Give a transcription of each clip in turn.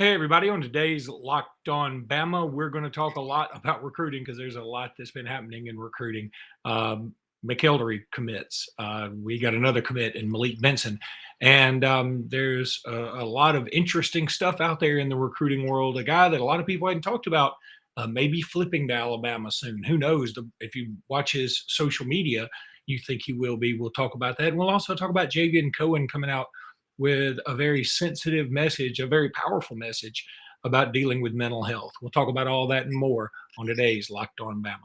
Hey, everybody. On today's Locked On Bama, we're going to talk a lot about recruiting because there's a lot that's been happening in recruiting. McElderry commits. We got another commit in Malik Benson. And there's a lot of interesting stuff out there in the recruiting world. A guy that a lot of people hadn't talked about maybe flipping to Alabama soon. Who knows? If you watch his social media, you think he will be. We'll talk about that. And we'll also talk about Javion Cohenn coming out with a very sensitive message, a very powerful message about dealing with mental health. We'll talk about all that and more on today's Locked On Bama.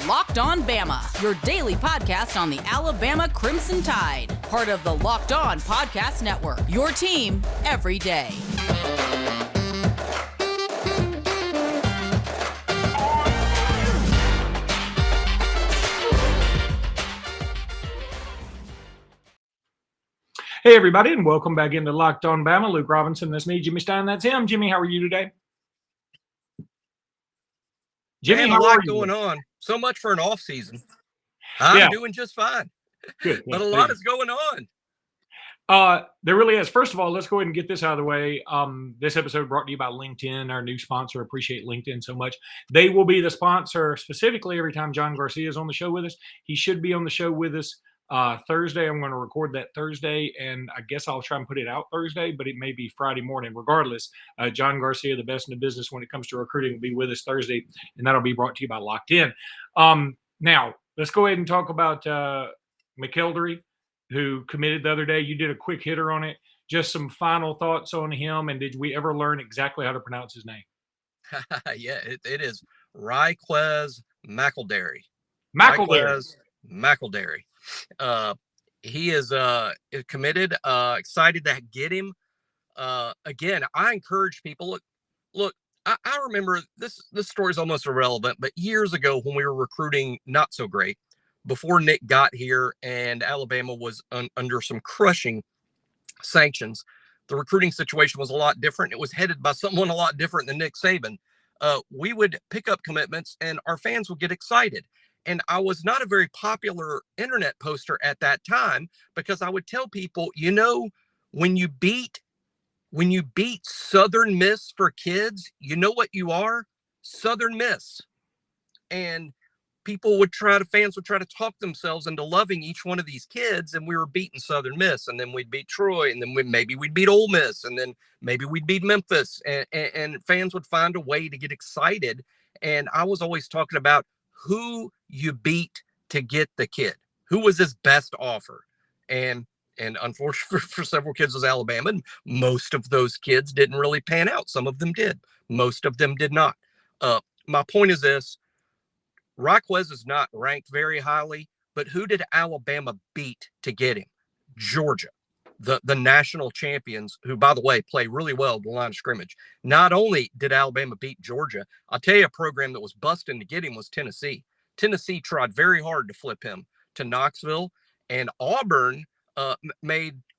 Locked On Bama, your daily podcast on the Alabama Crimson Tide. Part of the Locked On Podcast Network, your team every day. Hey, everybody, and welcome back into Locked On Bama. Luke Robinson, that's me. Jimmy Stein, that's him. Jimmy, how are you today? Jimmy, how are you? Going on. So much for an off season. I'm doing just fine. Good. But a lot is going on. There really is. First of all, let's go ahead and get this out of the way. This episode brought to you by LinkedIn, our new sponsor. Appreciate LinkedIn so much. They will be the sponsor specifically every time John Garcia is on the show with us. He should be on the show with us Thursday. I'm going to record that Thursday, and I guess I'll try and put it out Thursday, but it may be Friday morning. Regardless, John Garcia, the best in the business when it comes to recruiting, will be with us Thursday, and that'll be brought to you by Locked In. Now, let's go ahead and talk about McElderry, who committed the other day. You did a quick hitter on it. Just some final thoughts on him, and did we ever learn exactly how to pronounce his name? Yeah, it is Ryquez McElderry. McElderry. He is committed, excited to get him. Again, I encourage people, look, I remember this story is almost irrelevant, but years ago when we were recruiting not so great, before Nick got here and Alabama was under some crushing sanctions, the recruiting situation was a lot different. It was headed by someone a lot different than Nick Saban. We would pick up commitments and our fans would get excited. And I was not a very popular internet poster at that time because I would tell people, when you beat Southern Miss for kids, you know what you are? Southern Miss. And fans would try to talk themselves into loving each one of these kids. And we were beating Southern Miss, and then we'd beat Troy, and then maybe we'd beat Ole Miss, and then maybe we'd beat Memphis. And fans would find a way to get excited. And I was always talking about who you beat to get the kid, who was his best offer. And unfortunately for several kids was Alabama, and most of those kids didn't really pan out. Some of them did. Most of them did not. My point is this: Ryquez is not ranked very highly, but who did Alabama beat to get him? Georgia, the national champions, who, by the way, play really well at the line of scrimmage. Not only did Alabama beat Georgia, I'll tell you a program that was busting to get him was Tennessee. Tennessee tried very hard to flip him to Knoxville, and Auburn had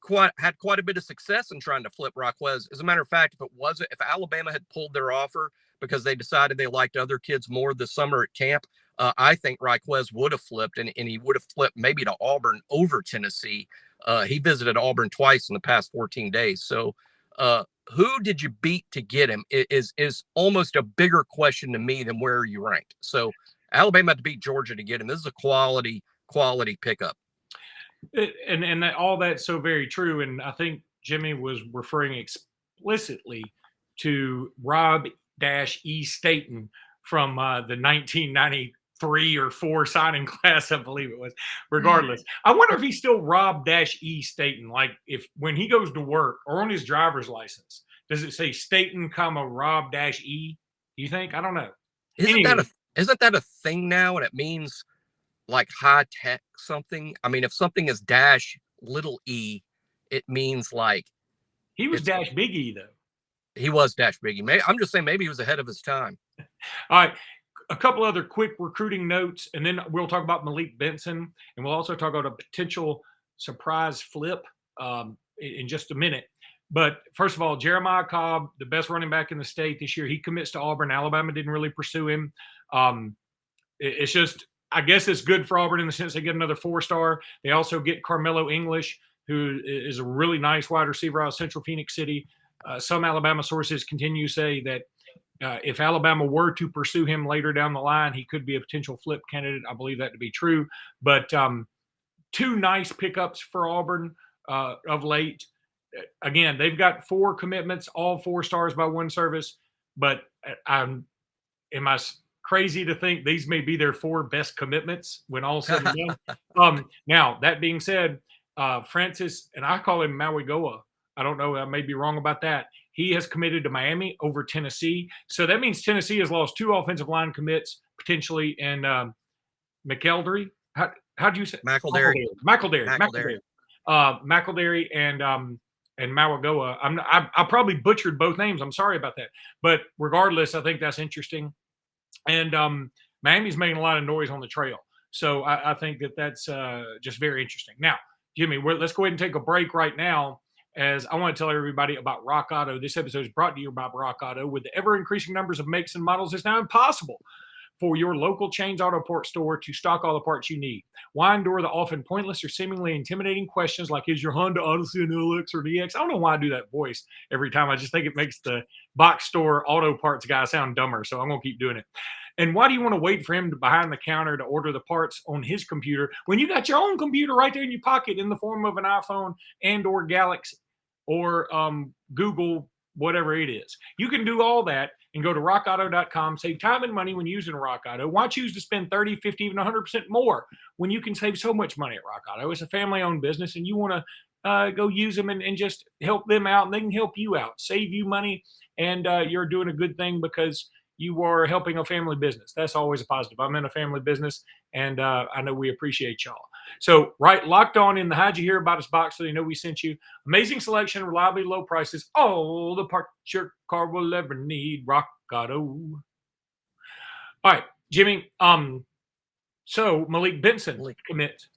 quite a bit of success in trying to flip Ryquez. As a matter of fact, if Alabama had pulled their offer because they decided they liked other kids more this summer at camp, I think Ryquez would have flipped, and he would have flipped maybe to Auburn over Tennessee. He visited Auburn twice in the past 14 days. So who did you beat to get him is almost a bigger question to me than where are you ranked. So Alabama had to beat Georgia to get him. This is a quality pickup. And all that's so very true. And I think Jimmy was referring explicitly to Rob-E. Staten from the 1993 or 4 signing class, I believe it was. Regardless, I wonder if he's still Rob-E. Staten. Like if when he goes to work or on his driver's license, does it say Staten, Rob-E? You think? I don't know. Isn't that a thing now? And it means like high tech something. I mean, if something is -e, it means like he was -big E though. He was -big E. I'm just saying maybe he was ahead of his time. All right. A couple other quick recruiting notes, and then we'll talk about Malik Benson, and we'll also talk about a potential surprise flip in just a minute. But first of all, Jeremiah Cobb, the best running back in the state this year, he commits to Auburn. Alabama didn't really pursue him. It's just, I guess it's good for Auburn in the sense they get another 4-star. They also get Carmelo English, who is a really nice wide receiver out of Central Phoenix City. some Alabama sources continue to say that if Alabama were to pursue him later down the line, he could be a potential flip candidate. I believe that to be true. But two nice pickups for Auburn of late. Again, they've got 4 commitments, all 4 stars by one service. But am I crazy to think these may be their 4 best commitments when all said and done? Now, that being said, Francis, and I call him Mawigoa. I don't know. I may be wrong about that. He has committed to Miami over Tennessee. So that means Tennessee has lost 2 offensive line commits potentially. And McElderry, how do you say? McElderry and Mawigoa. I probably butchered both names. I'm sorry about that. But regardless, I think that's interesting. And Miami's making a lot of noise on the trail. So I think that's just very interesting. Now, Jimmy, let's go ahead and take a break right now, as I want to tell everybody about Rock Auto. This episode is brought to you by Rock Auto. With the ever-increasing numbers of makes and models, it's now impossible for your local chain's auto parts store to stock all the parts you need. Why endure the often pointless or seemingly intimidating questions like, is your Honda Odyssey an LX or DX? I don't know why I do that voice every time. I just think it makes the box store auto parts guy sound dumber, so I'm going to keep doing it. And why do you want to wait for him to behind the counter to order the parts on his computer when you got your own computer right there in your pocket in the form of an iPhone and or Galaxy or Google, whatever it is? You can do all that and go to rockauto.com, save time and money when using Rock Auto. Why choose to spend 30, 50, even 100% more when you can save so much money at Rock Auto? It's a family-owned business, and you want to go use them and just help them out, and they can help you out, save you money, and you're doing a good thing because you are helping a family business. That's always a positive. I'm in a family business, and I know we appreciate y'all. So, right, locked on in the How'd You Hear About Us box so they know we sent you. Amazing selection, reliably low prices, all the parts your car will ever need. Rock Auto. All right, Jimmy. So Malik Benson commits.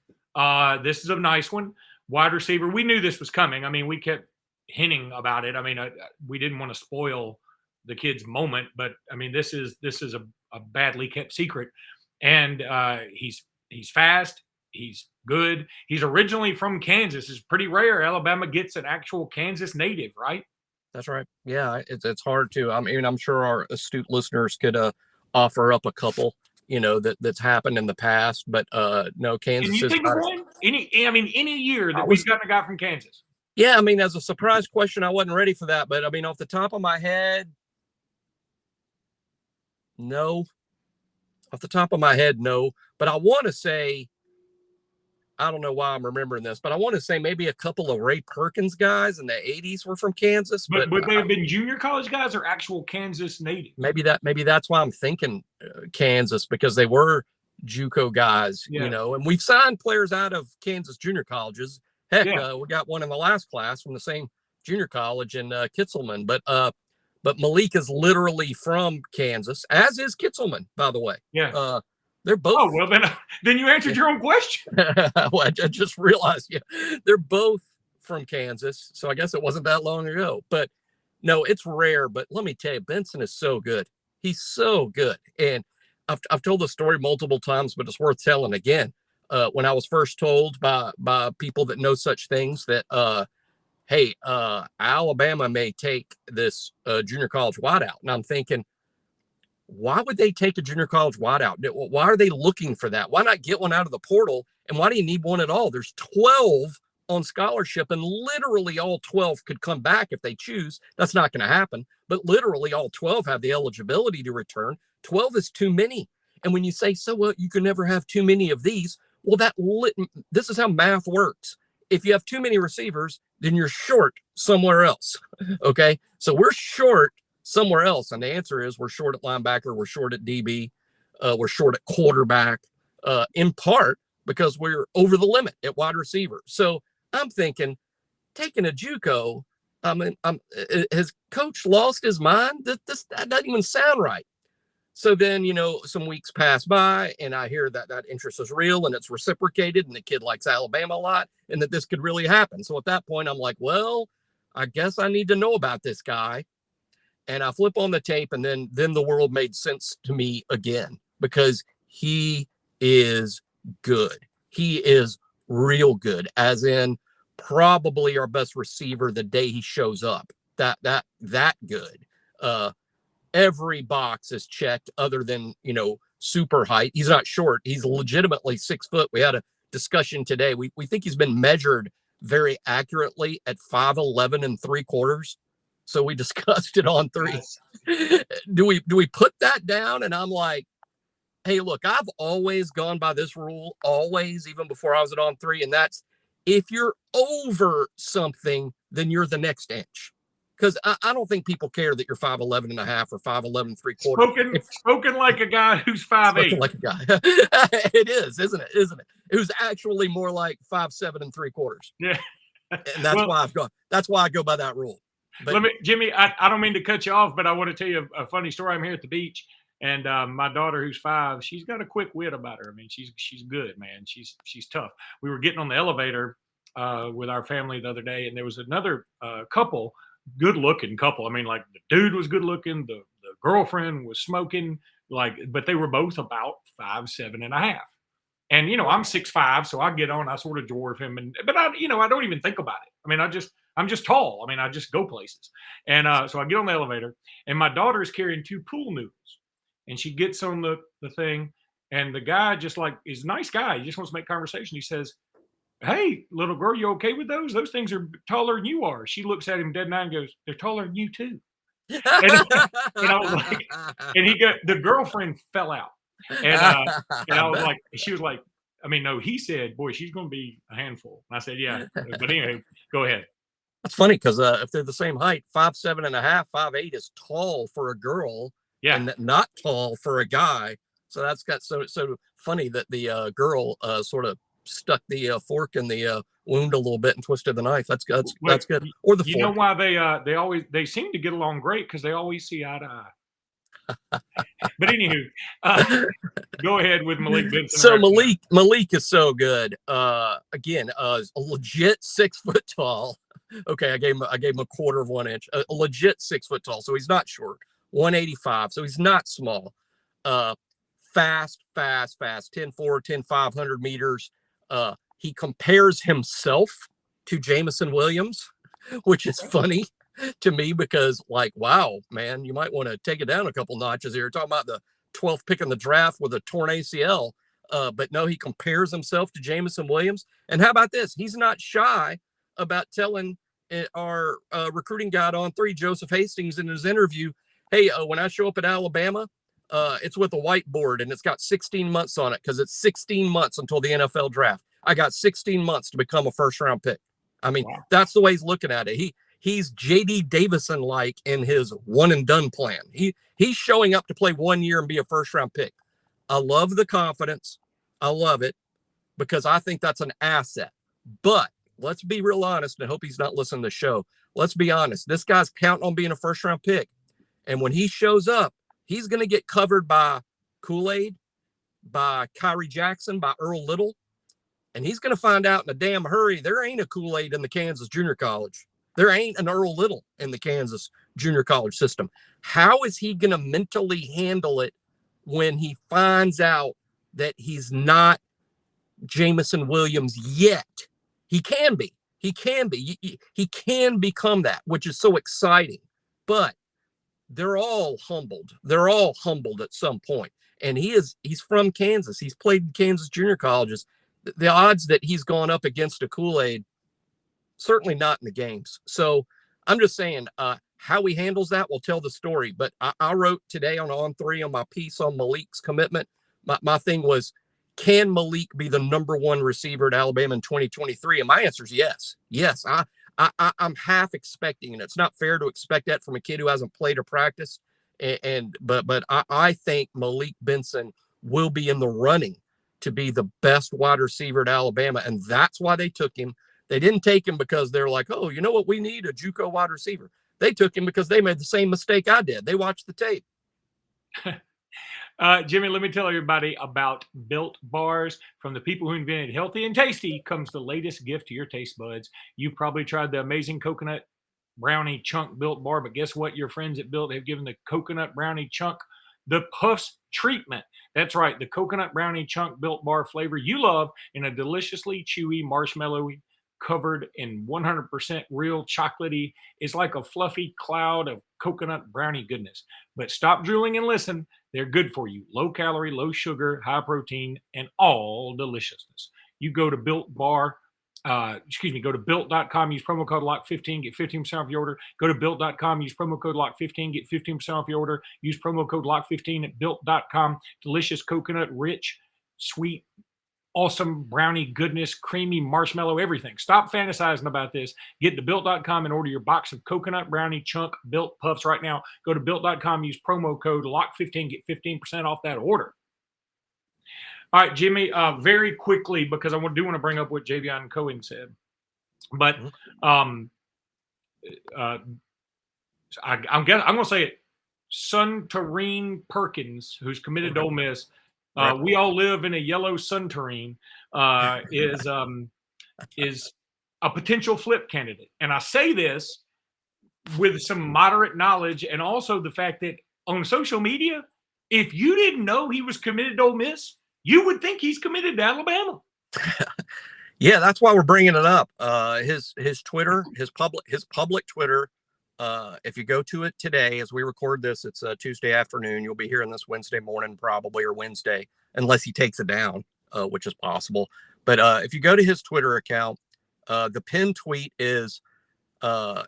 This is a nice one. Wide receiver. We knew this was coming. I mean, we kept hinting about it. I mean, we didn't want to spoil the kid's moment, but I mean, this is a badly kept secret. And he's fast. He's good. He's originally from Kansas. It's pretty rare Alabama gets an actual Kansas native, right? That's right. Yeah, it's hard to. I mean, I'm sure our astute listeners could offer up a couple, that's happened in the past. But no, Kansas. Can you think of one? Any year that we've gotten a guy from Kansas? Yeah, I mean, as a surprise question, I wasn't ready for that. But I mean, off the top of my head, no. Off the top of my head, no. But I want to say, I don't know why I'm remembering this, but I want to say maybe a couple of Ray Perkins guys in the 80s were from Kansas. But would they have been junior college guys or actual Kansas natives? Maybe that's why I'm thinking Kansas, because they were JUCO guys, and we've signed players out of Kansas junior colleges. Heck, we got one in the last class from the same junior college in Kitzelman. But Malik is literally from Kansas, as is Kitzelman, by the way. Yeah. They're both. Oh, well, then you answered your own question. Well, I just realized, they're both from Kansas. So I guess it wasn't that long ago. But no, it's rare. But let me tell you, Benson is so good. He's so good. And I've told the story multiple times, but it's worth telling again. When I was first told by people that know such things that, hey, Alabama may take this junior college wideout. And I'm thinking, why would they take a junior college wideout? Why are they looking for that? Why not get one out of the portal? And why do you need one at all? There's 12 on scholarship, and literally all 12 could come back if they choose. That's not going to happen. But literally all 12 have the eligibility to return. 12 is too many. And when you say, so what, you can never have too many of these. Well, this is how math works. If you have too many receivers, then you're short somewhere else. Okay. So we're short somewhere else. And the answer is we're short at linebacker. We're short at DB. We're short at quarterback, in part because we're over the limit at wide receiver. So I'm thinking, taking a JUCO, has coach lost his mind? That doesn't even sound right. So then, some weeks pass by and I hear that interest is real and it's reciprocated and the kid likes Alabama a lot and that this could really happen. So at that point, I'm like, well, I guess I need to know about this guy. And I flip on the tape, and then the world made sense to me again, because he is good. He is real good, as in probably our best receiver the day he shows up. that good. Every box is checked other than, super height. He's not short. He's legitimately 6 foot. We had a discussion today. We think he's been measured very accurately at 5'11 3/4. So we discussed it on 3. Do we put that down? And I'm like, hey, look, I've always gone by this rule, always, even before I was at on 3. And that's, if you're over something, then you're the next inch. Because I don't think people care that you're 5'11 and a half or 5'11 3/4. Spoken like a guy who's 5'8. Like a guy. It is, isn't it? It was actually more like 5'7 3/4. Yeah. And that's why I go by that rule. But Jimmy, I don't mean to cut you off, but I want to tell you a funny story. I'm here at the beach, and my daughter, who's 5, she's got a quick wit about her. I mean, she's good, man. She's tough. We were getting on the elevator with our family the other day, and there was another couple, good-looking couple. I mean, like, the dude was good-looking, the girlfriend was smoking, but they were both about 5'7 and a half. And I'm 6'5", so I get on, I sort of dwarf him, but I don't even think about it. I mean, I'm just tall. I mean, I just go places. And so I get on the elevator, and my daughter's carrying 2 pool noodles, and she gets on the thing, and the guy just is a nice guy. He just wants to make conversation. He says, "Hey, little girl, you okay with those? Those things are taller than you are." She looks at him dead in the eye and goes, "They're taller than you too." And I was like, and the girlfriend fell out. And I was like, she was like, I mean, no, he said, "Boy, she's going to be a handful." And I said, "Yeah." But anyway, go ahead. That's funny because if they're the same height, 5'7 and a half, 5'8 is tall for a girl, and not tall for a guy. So that's got so funny that the girl sort of stuck the fork in the wound a little bit and twisted the knife. That's good. Or the fork. You know why they seem to get along great, because they always see eye to eye. But anywho, go ahead with Malik Benson. So Malik is so good. Again, a legit 6 foot tall. Okay, I gave him a 1/4 inch. A legit 6 foot tall. So he's not short. 185. So he's not small. Fast. 10.4, 10.500 meters. He compares himself to Jameson Williams, which is funny to me because, wow, man, you might want to take it down a couple notches here. Talking about the 12th pick in the draft with a torn ACL. But no, he compares himself to Jameson Williams. And how about this? He's not shy about telling our recruiting guy on 3, Joseph Hastings, in his interview, hey, when I show up at Alabama, it's with a whiteboard and it's got 16 months on it because it's 16 months until the NFL draft. I got 16 months to become a first-round pick. I mean, That's the way he's looking at it. He's J.D. Davison-like in his one-and-done plan. He's showing up to play 1 year and be a first-round pick. I love the confidence. I love it because I think that's an asset. But let's be real honest, and I hope he's not listening to the show. Let's be honest. This guy's counting on being a first-round pick. And when he shows up, he's going to get covered by Kool-Aid, by Kyrie Jackson, by Earl Little. And he's going to find out in a damn hurry there ain't a Kool-Aid in the Kansas Junior College. There ain't an Earl Little in the Kansas Junior College system. How is he going to mentally handle it when he finds out that he's not Jameson Williams yet? He can be. He can become that, which is so exciting. But they're all humbled. They're all humbled at some point. And he's from Kansas. He's played in Kansas junior colleges. The odds that he's gone up against a Kool-Aid, certainly not in the games. So I'm just saying how he handles that will tell the story. But I wrote today on 3 on my piece on Malik's commitment. My thing was, can Malik be the #1 receiver at Alabama in 2023? And my answer is yes. Yes, I'm half expecting, and it's not fair to expect that from a kid who hasn't played or practiced. But I think Malik Benson will be in the running to be the best wide receiver at Alabama, and that's why they took him. They didn't take him because they're like, oh, you know what, we need a JUCO wide receiver. They took him because they made the same mistake I did. They watched the tape. Jimmy, let me tell everybody about Built Bars. From the people who invented healthy and tasty comes the latest gift to your taste buds. You've probably tried the amazing coconut brownie chunk Built Bar, but guess what? Your friends at Built have given the coconut brownie chunk the Puffs treatment. That's right, the coconut brownie chunk Built Bar flavor you love in a deliciously chewy, marshmallowy covered in 100% real chocolatey. It's like a fluffy cloud of coconut brownie goodness. But stop drooling and listen. They're good for you. Low calorie, low sugar, high protein, and all deliciousness. You go to go to built.com, use promo code LOCK15, get 15% off your order. Go to built.com, use promo code LOCK15, get 15% off your order. Use promo code LOCK15 at built.com. Delicious coconut, rich, sweet, awesome brownie goodness, creamy marshmallow, everything. Stop fantasizing about this. Get to built.com and order your box of coconut brownie chunk built puffs right now. Go to built.com, use promo code LOCK15, get 15% off that order. All right, Jimmy, very quickly, because I do want to bring up what Javion Cohen said. But I'm going to say it. Suntarine Perkins, who's committed to Ole Miss, we all live in a yellow Suntarine, is a potential flip candidate. And I say this with some moderate knowledge, and also the fact that on social media, if you didn't know he was committed to Ole Miss, you would think he's committed to Alabama. Yeah, that's why we're bringing it up. His Twitter, his public Twitter. If you go to it today, as we record this, it's a Tuesday afternoon. You'll be hearing this Wednesday morning, probably, or Wednesday, unless he takes it down, which is possible. But if you go to his Twitter account, the pinned tweet is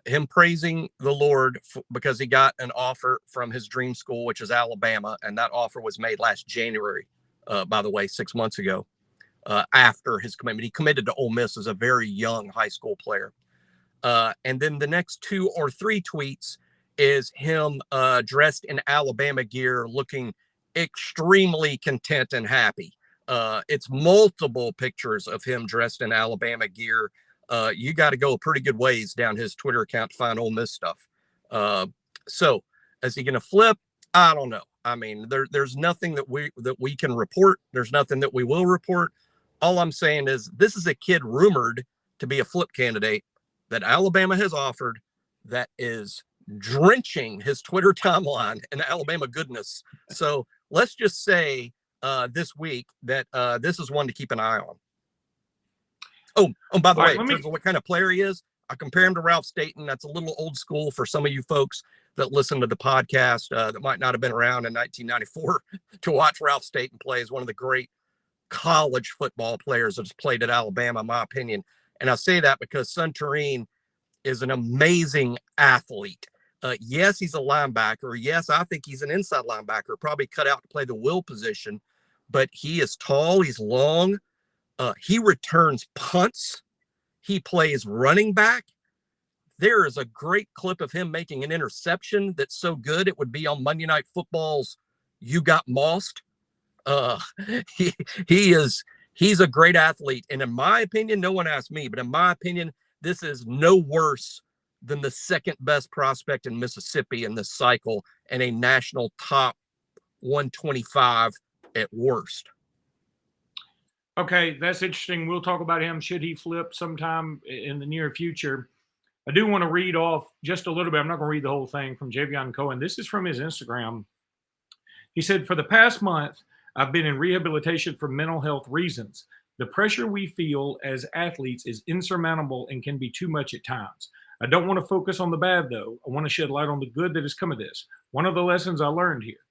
him praising the Lord because he got an offer from his dream school, which is Alabama, and that offer was made last January. By the way, 6 months ago, after his commitment. He committed to Ole Miss as a very young high school player. And then the next 2 or 3 tweets is him dressed in Alabama gear, looking extremely content and happy. It's multiple pictures of him dressed in Alabama gear. You got to go a pretty good ways down his Twitter account to find Ole Miss stuff. So is he going to flip? I don't know. I mean, there's nothing that we can report. There's nothing that we will report. All I'm saying is this is a kid rumored to be a flip candidate that Alabama has offered that is drenching his Twitter timeline in Alabama goodness. So let's just say this week that this is one to keep an eye on. Oh, by the way, in terms of what kind of player he is, I compare him to Ralph Staten. That's a little old school for some of you folks that listen to the podcast that might not have been around in 1994 to watch Ralph Staten play. Is one of the great college football players that's played at Alabama, in my opinion. And I say that because Suntarine is an amazing athlete. Yes, he's a linebacker. Yes, I think he's an inside linebacker, probably cut out to play the will position, but he is tall. He's long. He returns punts. He plays running back. There is a great clip of him making an interception that's so good it would be on Monday Night Football's You Got Mossed. He's a great athlete. And in my opinion, no one asked me, but in my opinion, this is no worse than the second best prospect in Mississippi in this cycle and a national top 125 at worst. Okay, that's interesting. We'll talk about him. Should he flip sometime in the near future? I do want to read off just a little bit. I'm not going to read the whole thing from Javion Cohen. This is from his Instagram. He said, "For the past month, I've been in rehabilitation for mental health reasons. The pressure we feel as athletes is insurmountable and can be too much at times. I don't want to focus on the bad, though. I want to shed light on the good that has come of this. One of the lessons I learned here.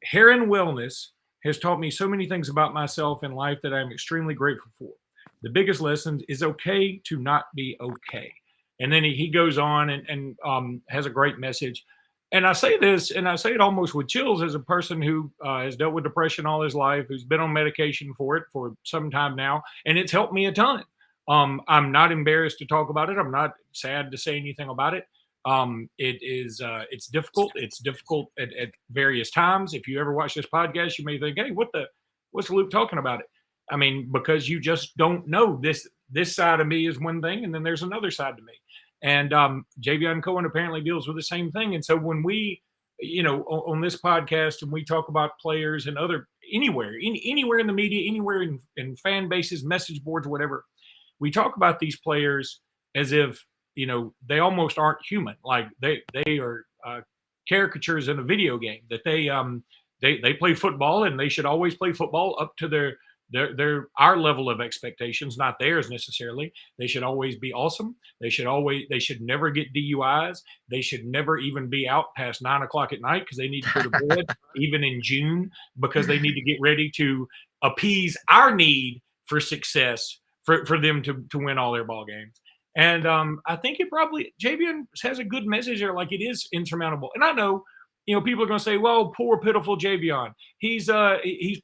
Heron Wellness has taught me so many things about myself and life that I'm extremely grateful for. The biggest lesson is okay to not be okay." And then he goes on and has a great message. And I say this, and I say it almost with chills as a person who has dealt with depression all his life, who's been on medication for it for some time now, and it's helped me a ton. I'm not embarrassed to talk about it. I'm not sad to say anything about it. It's difficult. It's difficult at various times. If you ever watch this podcast, you may think, "Hey, what's Luke talking about it?" I mean, because you just don't know this side of me is one thing, and then there's another side to me. And Javion Cohen apparently deals with the same thing. And so when we, on this podcast, and we talk about players and anywhere in the media, anywhere in fan bases, message boards, whatever, we talk about these players as if, they almost aren't human. Like they are caricatures in a video game, that they play football and they should always play football up to they're our level of expectations, not theirs necessarily. They should always be awesome. They should never get DUIs. They should never even be out past 9 o'clock at night because they need to go to bed even in June, because they need to get ready to appease our need for success for them to win all their ball games. And I think Javion has a good message there. Like, it is insurmountable. And I know, people are going to say, well, poor, pitiful Javion. He's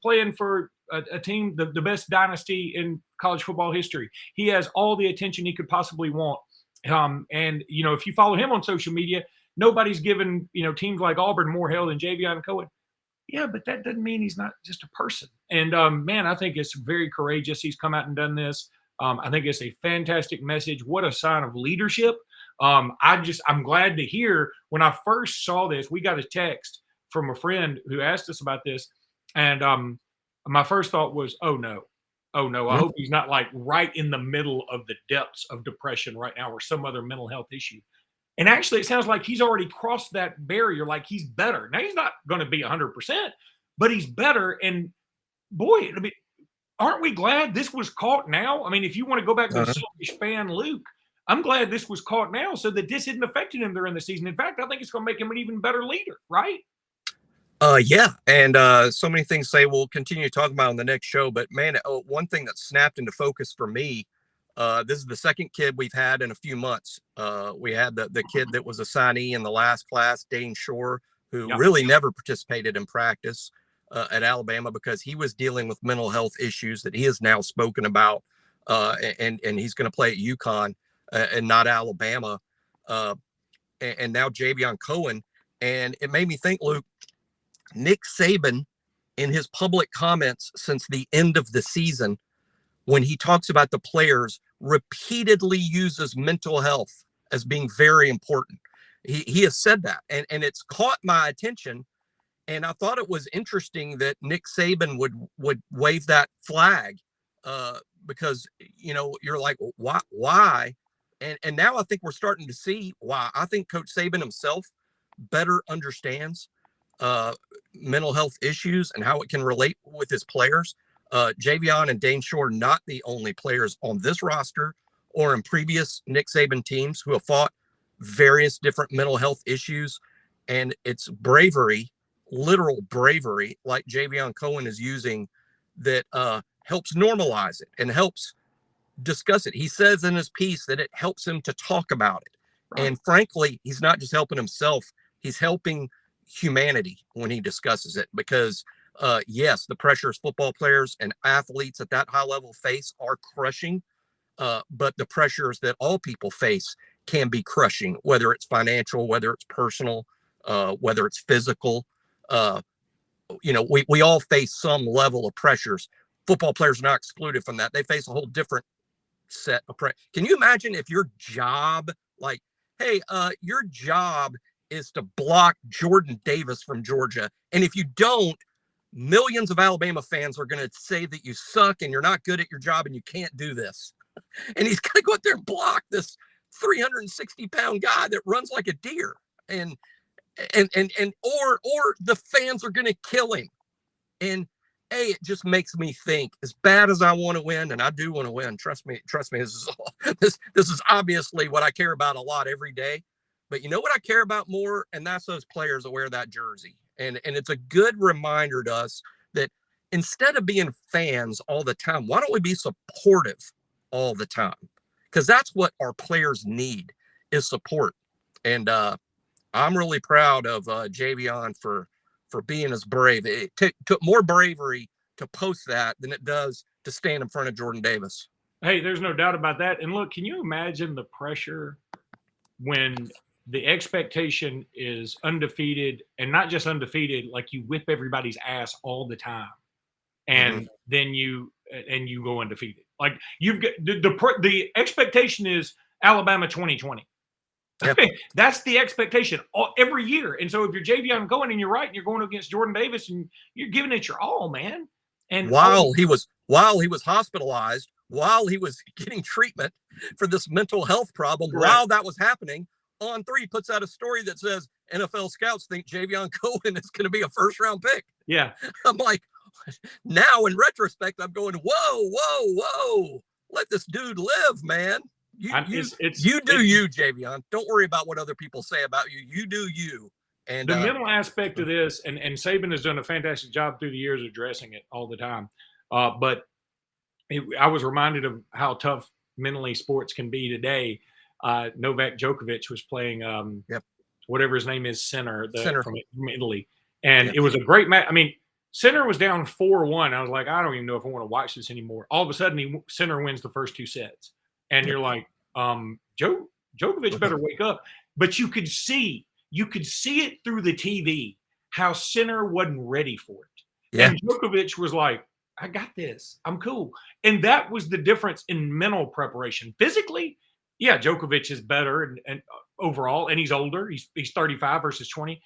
playing for a team, the best dynasty in college football history. He has all the attention he could possibly want. And if you follow him on social media, nobody's given, teams like Auburn more hell than Javion Cohen. Yeah, but that doesn't mean he's not just a person. And man, I think it's very courageous. He's come out and done this. I think it's a fantastic message. What a sign of leadership. I'm glad to hear, when I first saw this, we got a text from a friend who asked us about this. And my first thought was, oh no. I hope he's not like right in the middle of the depths of depression right now or some other mental health issue. And actually, it sounds like he's already crossed that barrier. Like, he's better. Now, he's not going to be 100%, but he's better. And boy, aren't we glad this was caught now? I mean, if you want to go back to the selfish fan, Luke, I'm glad this was caught now so that this isn't affecting him during the season. In fact, I think it's going to make him an even better leader, right? Yeah. And so many things we'll continue to talk about on the next show. But man, one thing that snapped into focus for me, this is the second kid we've had in a few months. We had the kid that was a signee in the last class, Dane Shore, who really never participated in practice at Alabama because he was dealing with mental health issues that he has now spoken about. And he's going to play at UConn and not Alabama. And now Javion Cohen. And it made me think, Luke, Nick Saban, in his public comments since the end of the season, when he talks about the players, repeatedly uses mental health as being very important. He has said that, and it's caught my attention. And I thought it was interesting that Nick Saban would wave that flag because, you're like, why? And now I think we're starting to see why. I think Coach Saban himself better understands mental health issues and how it can relate with his players. Javion and Dane Shore, not the only players on this roster or in previous Nick Saban teams who have fought various different mental health issues. And it's bravery, literal bravery, like Javion Cohen is using, that helps normalize it and helps discuss it. He says in his piece that it helps him to talk about it. Right. And frankly, he's not just helping himself, he's helping humanity when he discusses it, because yes, the pressures football players and athletes at that high level face are crushing, but the pressures that all people face can be crushing, whether it's financial, whether it's personal, whether it's physical. We all face some level of pressures. Football players are not excluded from that. They face a whole different set of pressure. Can you imagine if your job, like, hey, your job is to block Jordan Davis from Georgia, and if you don't, millions of Alabama fans are going to say that you suck and you're not good at your job and you can't do this. And he's going to go out there and block this 360-pound guy that runs like a deer. And the fans are going to kill him. And it just makes me think, as bad as I want to win, and I do want to win, trust me, this is obviously what I care about a lot every day. But you know what I care about more? And that's those players that wear that jersey. And it's a good reminder to us that instead of being fans all the time, why don't we be supportive all the time? Because that's what our players need, is support. And I'm really proud of Javion for being as brave. It took more bravery to post that than it does to stand in front of Jordan Davis. Hey, there's no doubt about that. And look, can you imagine the pressure when the expectation is undefeated, and not just undefeated, like you whip everybody's ass all the time, and then you go undefeated. Like, you've got the expectation is Alabama 2020. Yep. That's the expectation every year. And so if you're Javion Cohen and you're right, and you're going against Jordan Davis and you're giving it your all, man. And while he was hospitalized, while he was getting treatment for this mental health problem, correct, while that was happening, On 3 puts out a story that says NFL scouts think Javion Cohen is going to be a first-round pick. Yeah. I'm like, Now in retrospect, I'm going, whoa, let this dude live, man. You do you, Javion. Don't worry about what other people say about you. You do you. And the mental aspect of this, and Saban has done a fantastic job through the years addressing it all the time. But I was reminded of how tough mentally sports can be today. Novak Djokovic was playing whatever his name is, Sinner from Italy. And it was a great match. I mean, Sinner was down 4-1. I was like, I don't even know if I want to watch this anymore. All of a sudden, Sinner wins the first 2 sets. And you're like, Djokovic better wake up. But you could see it through the TV how Sinner wasn't ready for it. Yeah. And Djokovic was like, I got this. I'm cool. And that was the difference in mental preparation. Physically, yeah, Djokovic is better and overall, and he's older. He's 35 versus 20.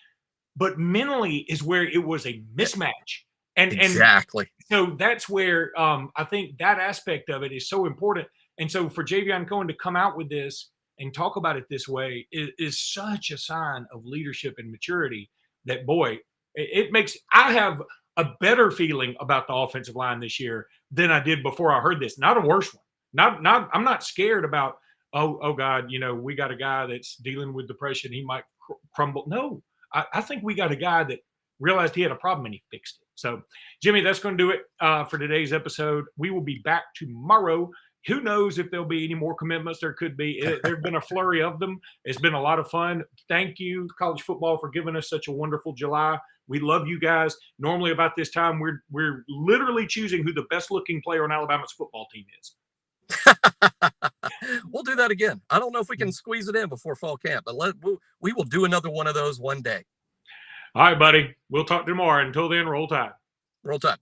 But mentally is where it was a mismatch. And exactly. So that's where I think that aspect of it is so important. And so for Javion Cohen to come out with this and talk about it this way is such a sign of leadership and maturity that, boy, it makes – I have a better feeling about the offensive line this year than I did before I heard this. Not a worse one. I'm not scared about, oh God, we got a guy that's dealing with depression. He might crumble. No, I think we got a guy that realized he had a problem and he fixed it. So, Jimmy, that's going to do it for today's episode. We will be back tomorrow. Who knows if there'll be any more commitments? There could be. There have been a flurry of them. It's been a lot of fun. Thank you, college football, for giving us such a wonderful July. We love you guys. Normally about this time, we're literally choosing who the best-looking player on Alabama's football team is. We'll do that again. I don't know if we can squeeze it in before fall camp, but we will do another one of those one day. All right, buddy. We'll talk tomorrow. Until then, roll tide. Roll tide.